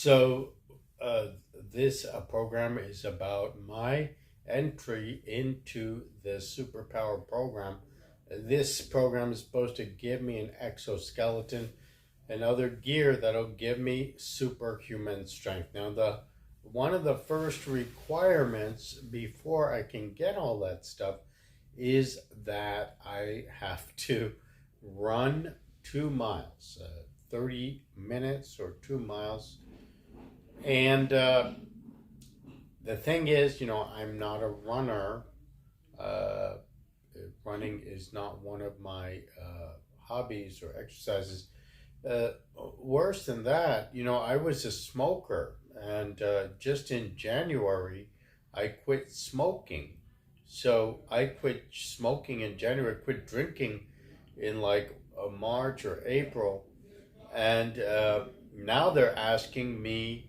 So, uh, this program is about my entry into the Superpower program. This program is supposed to give me an exoskeleton and other gear that'll give me superhuman strength. Now, the one of the first requirements before I can get all that stuff is that I have to run 2 miles, 30 minutes or 2 miles. And the thing is, I'm not a runner. Uh, Running is not one of my hobbies or exercises. Uh, Worse than that, I was a smoker, and just in January, I quit smoking. So I quit smoking in January, quit drinking in like March or April, and now they're asking me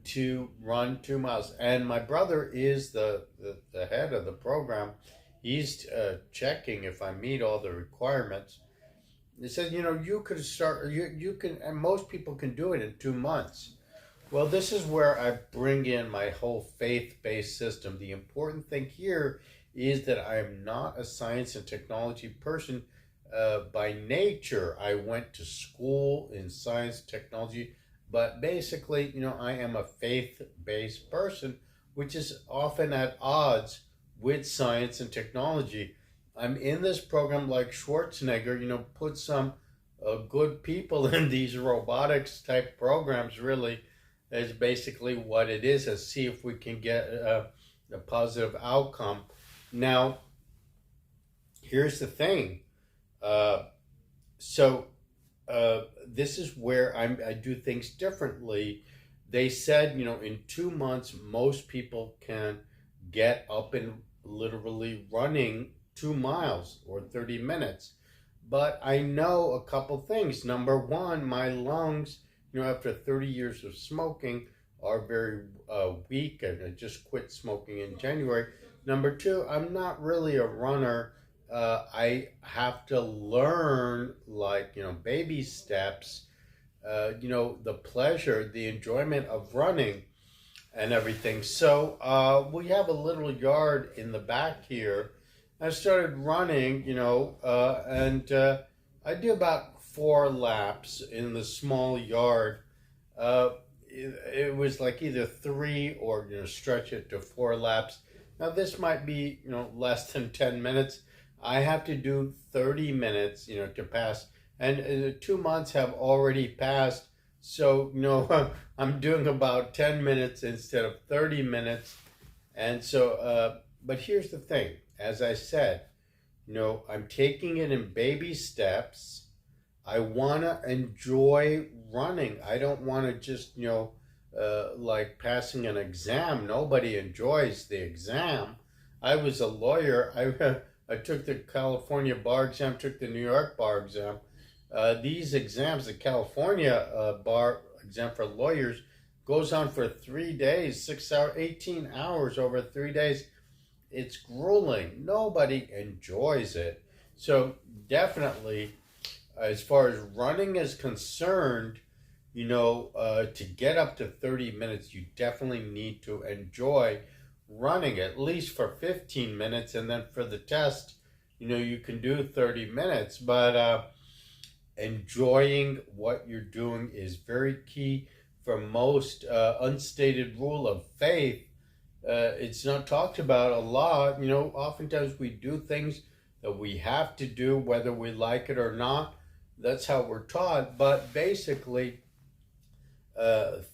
to run 2 miles. And my brother is the head of the program. He's checking if I meet all the requirements. He said, you could start, you can, and most people can do it in 2 months. Well, this is where I bring in my whole faith based system. The important thing here is that I am not a science and technology person. By nature, I went to school in science, technology, but basically, I am a faith based person, which is often at odds with science and technology. I'm in this program like Schwarzenegger, put some good people in these robotics type programs, really, is basically what it is, and see if we can get a positive outcome. Now, here's the thing. Uh, so this is where I do things differently. They said, in 2 months, most people can get up and literally running 2 miles or 30 minutes. But I know a couple things. Number one, my lungs, after 30 years of smoking, are very weak, and I just quit smoking in January. Number two, I'm not really a runner. I have to learn, like, baby steps, the pleasure, the enjoyment of running and everything. So we have a little yard in the back here. I started running, and I do about 4 laps in the small yard. It was like either three or stretch it to 4 laps. Now this might be less than 10 minutes. I have to do 30 minutes to pass, and the 2 months have already passed. So I'm doing about 10 minutes instead of 30 minutes. And so but here's the thing. As I said, I'm taking it in baby steps. I want to enjoy running. I don't want to just, like passing an exam. Nobody enjoys the exam. I was a lawyer. I took the California bar exam, took the New York bar exam. These exams, the California bar exam for lawyers, goes on for 3 days, 6 hours, 18 hours over 3 days. It's grueling. Nobody enjoys it. So definitely, as far as running is concerned, to get up to 30 minutes, you definitely need to enjoy running at least for 15 minutes. And then for the test, you can do 30 minutes. But enjoying what you're doing is very key. For most unstated rule of faith, it's not talked about a lot. Oftentimes we do things that we have to do, whether we like it or not. That's how we're taught. But basically,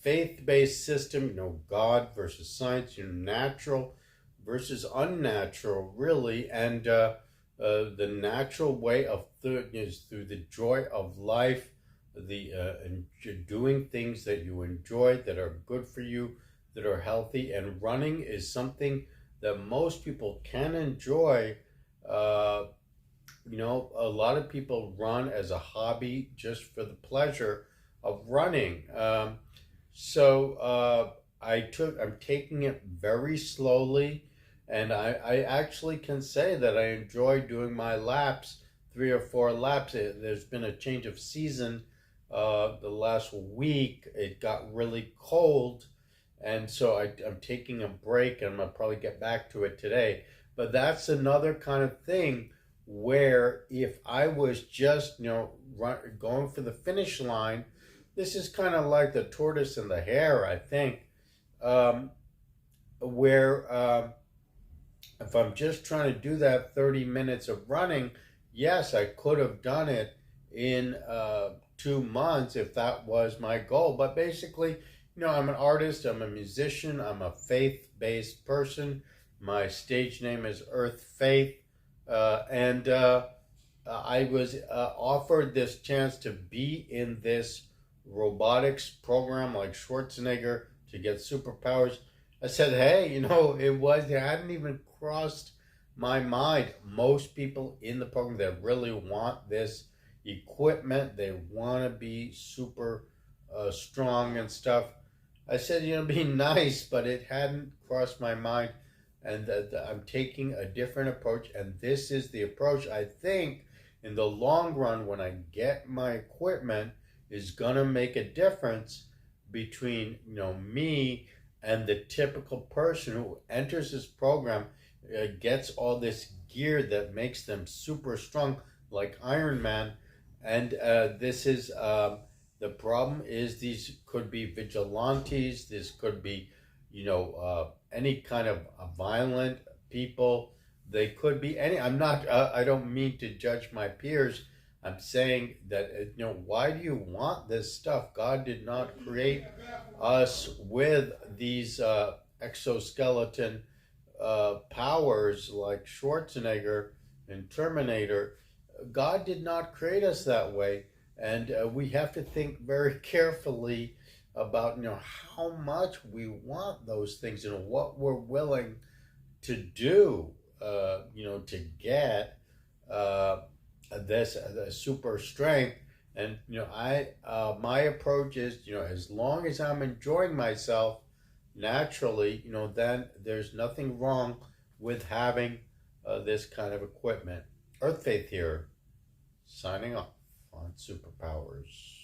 faith-based system, God versus science, natural versus unnatural, really. And the natural way of is through the joy of life, the doing things that you enjoy, that are good for you, that are healthy. And running is something that most people can enjoy. A lot of people run as a hobby just for the pleasure of running. I'm taking it very slowly, and I actually can say that I enjoy doing my laps, 3 or 4 laps. There's been a change of season The last week it got really cold, and so I'm taking a break, and I'm gonna probably get back to it today. But that's another kind of thing where if I was just going for the finish line, this is kind of like the tortoise and the hare, I think, um, where if I'm just trying to do that 30 minutes of running, yes, I could have done it in 2 months if that was my goal. But basically, I'm an artist, I'm a musician, I'm a faith based person. My stage name is Earth Faith. And I was offered this chance to be in this robotics program like Schwarzenegger to get superpowers. I said, hey, it hadn't even crossed my mind. Most people in the program that really want this equipment, they want to be super strong and stuff. I said, be nice, but it hadn't crossed my mind. And I'm taking a different approach. And this is the approach I think in the long run, when I get my equipment, is going to make a difference between, me and the typical person who enters this program, gets all this gear that makes them super strong, like Iron Man. And this is the problem is these could be vigilantes. This could be, any kind of violent people. They could be any. I'm not. I don't mean to judge my peers. I'm saying that why do you want this stuff? God did not create us with these exoskeleton powers like Schwarzenegger and Terminator. God did not create us that way, and we have to think very carefully about how much we want those things and what we're willing to do to get this super strength. And I my approach is as long as I'm enjoying myself naturally, then there's nothing wrong with having this kind of equipment. Earth Faith here, signing off on Superpowers.